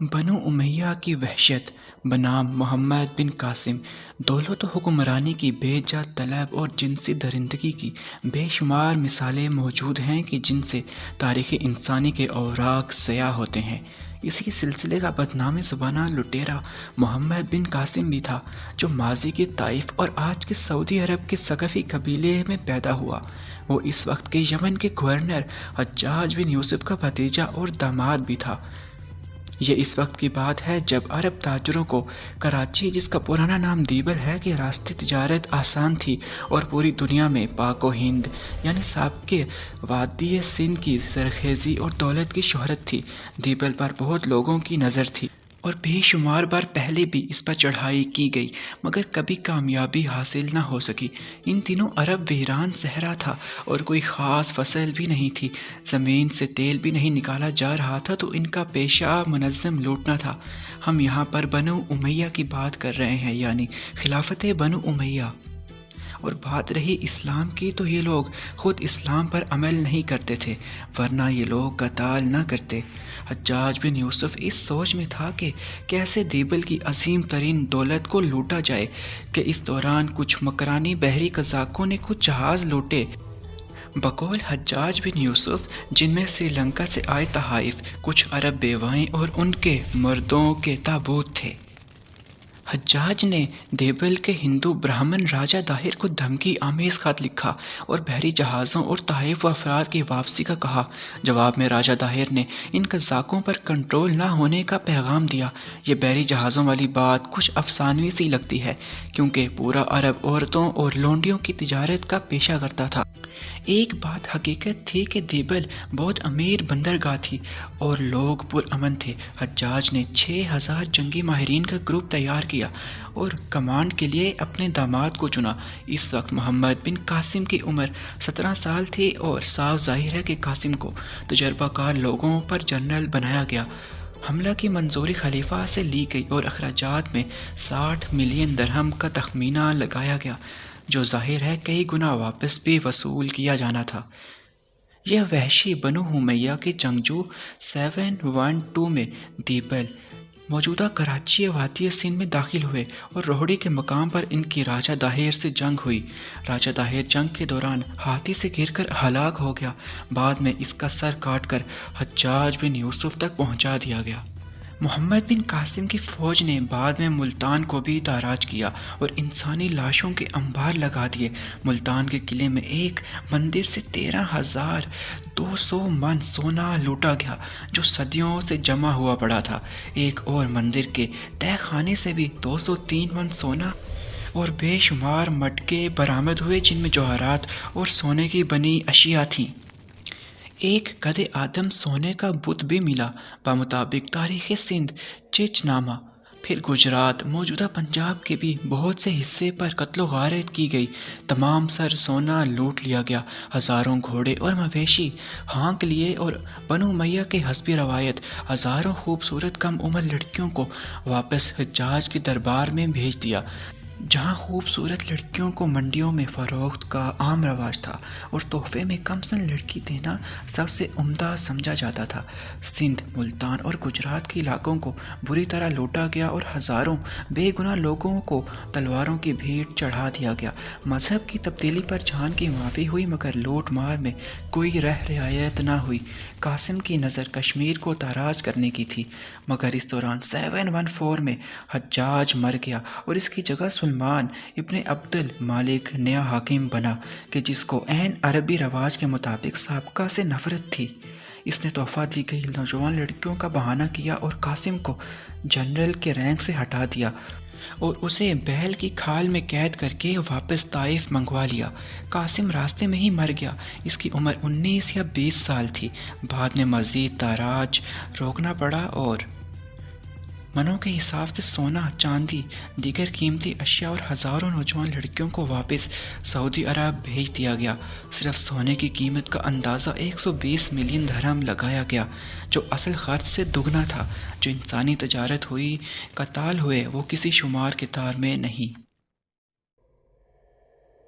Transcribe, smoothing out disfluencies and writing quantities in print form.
بنو امیہ کی وحشت بنام محمد بن قاسم، دولت و حکمرانی کی بے جا طلب اور جنسی درندگی کی بے شمار مثالیں موجود ہیں کہ جن سے تاریخ انسانی کے اوراق سیاہ ہوتے ہیں۔ اسی سلسلے کا بدنام زبانہ لٹیرا محمد بن قاسم بھی تھا، جو ماضی کے طائف اور آج کے سعودی عرب کے ثقفی قبیلے میں پیدا ہوا۔ وہ اس وقت کے یمن کے گورنر حجاج بن یوسف کا بھتیجا اور داماد بھی تھا۔ یہ اس وقت کی بات ہے جب عرب تاجروں کو کراچی، جس کا پرانا نام دیبل ہے، کے راستے تجارت آسان تھی اور پوری دنیا میں پاک و ہند یعنی سابق وادی سندھ کی زرخیزی اور دولت کی شہرت تھی۔ دیبل پر بہت لوگوں کی نظر تھی اور بے شمار بار پہلے بھی اس پر چڑھائی کی گئی، مگر کبھی کامیابی حاصل نہ ہو سکی۔ ان دنوں عرب ویران صحرا تھا اور کوئی خاص فصل بھی نہیں تھی، زمین سے تیل بھی نہیں نکالا جا رہا تھا، تو ان کا پیشہ منظم لوٹنا تھا۔ ہم یہاں پر بنو امیہ کی بات کر رہے ہیں، یعنی خلافت بنو امیہ۔ اور بات رہی اسلام کی، تو یہ لوگ خود اسلام پر عمل نہیں کرتے تھے، ورنہ یہ لوگ قتال نہ کرتے۔ حجاج بن یوسف اس سوچ میں تھا کہ کیسے دیبل کی عظیم ترین دولت کو لوٹا جائے کہ اس دوران کچھ مکرانی بحری قزاقوں نے کچھ جہاز لوٹے۔ بقول حجاج بن یوسف، جن میں سری لنکا سے آئے تحائف، کچھ عرب بیوائیں اور ان کے مردوں کے تابوت تھے۔ حجاج نے دیبل کے ہندو برہمن راجہ داہر کو دھمکی آمیز خط لکھا اور بحری جہازوں اور تحائف و افراد کی واپسی کا کہا۔ جواب میں راجہ داہر نے ان قزاقوں پر کنٹرول نہ ہونے کا پیغام دیا۔ یہ بحری جہازوں والی بات کچھ افسانوی سی لگتی ہے، کیونکہ پورا عرب عورتوں اور لونڈیوں کی تجارت کا پیشہ کرتا تھا۔ ایک بات حقیقت تھی کہ دیبل بہت امیر بندرگاہ تھی اور لوگ پرامن تھے۔ حجاج نے 6000 جنگی ماہرین کا گروپ تیار کیا اور کمانڈ کے لیے اپنے داماد کو چنا۔ اس وقت محمد بن قاسم کی عمر 17 سال تھی اور صاف ظاہر ہے کہ قاسم کو تجربہ کار لوگوں پر جنرل بنایا گیا۔ حملہ کی منظوری خلیفہ سے لی گئی اور اخراجات میں 60 ملین درہم کا تخمینہ لگایا گیا، جو ظاہر ہے کئی گنا واپس بھی وصول کیا جانا تھا۔ یہ وحشی بنو امیہ کے جنگجو 712 میں دیبل، موجودہ کراچی وادی سندھ میں داخل ہوئے اور روہڑی کے مقام پر ان کی راجہ داہر سے جنگ ہوئی۔ راجہ داہر جنگ کے دوران ہاتھی سے گر کر ہلاک ہو گیا، بعد میں اس کا سر کاٹ کر حجاج بن یوسف تک پہنچا دیا گیا۔ محمد بن قاسم کی فوج نے بعد میں ملتان کو بھی تاراج کیا اور انسانی لاشوں کے انبار لگا دیے۔ ملتان کے قلعے میں ایک مندر سے 13,200 من سونا لوٹا گیا، جو صدیوں سے جمع ہوا پڑا تھا۔ ایک اور مندر کے تہہ خانے سے بھی 203 من سونا اور بے شمار مٹکے برآمد ہوئے، جن میں جواہرات اور سونے کی بنی اشیاء تھیں۔ ایک قد آدم سونے کا بت بھی ملا۔ بمطابق تاریخ سندھ چچ نامہ۔ پھر گجرات، موجودہ پنجاب کے بھی بہت سے حصے پر قتل و غارت کی گئی، تمام سر سونا لوٹ لیا گیا، ہزاروں گھوڑے اور مویشی ہانک لیے، اور بنو امیہ کے حسب روایت ہزاروں خوبصورت کم عمر لڑکیوں کو واپس حجاج کے دربار میں بھیج دیا، جہاں خوبصورت لڑکیوں کو منڈیوں میں فروخت کا عام رواج تھا اور تحفے میں کم سن لڑکی دینا سب سے عمدہ سمجھا جاتا تھا۔ سندھ، ملتان اور گجرات کے علاقوں کو بری طرح لوٹا گیا اور ہزاروں بے گناہ لوگوں کو تلواروں کی بھیٹ چڑھا دیا گیا۔ مذہب کی تبدیلی پر جان کی معافی ہوئی، مگر لوٹ مار میں کوئی رعایت نہ ہوئی۔ قاسم کی نظر کشمیر کو تاراج کرنے کی تھی، مگر اس دوران 714 میں حجاج مر گیا اور اس کی جگہ سلمان ابن عبد المالک نیا حاکم بنا، کہ جس کو عین عربی رواج کے مطابق سابقہ سے نفرت تھی۔ اس نے تحفہ دی گئی نوجوان لڑکیوں کا بہانہ کیا اور قاسم کو جنرل کے رینک سے ہٹا دیا اور اسے بیل کی کھال میں قید کر کے واپس طائف منگوا لیا۔ قاسم راستے میں ہی مر گیا۔ اس کی عمر 19 یا 20 سال تھی۔ بعد میں مزید تاراج روکنا پڑا اور منوں کے حساب سے سونا، چاندی، دیگر قیمتی اشیاء اور ہزاروں نوجوان لڑکیوں کو واپس سعودی عرب بھیج دیا گیا۔ صرف سونے کی قیمت کا اندازہ 120 ملین درہم لگایا گیا، جو اصل خرچ سے دگنا تھا۔ جو انسانی تجارت ہوئی، قتال ہوئے، وہ کسی شمار کے تار میں نہیں۔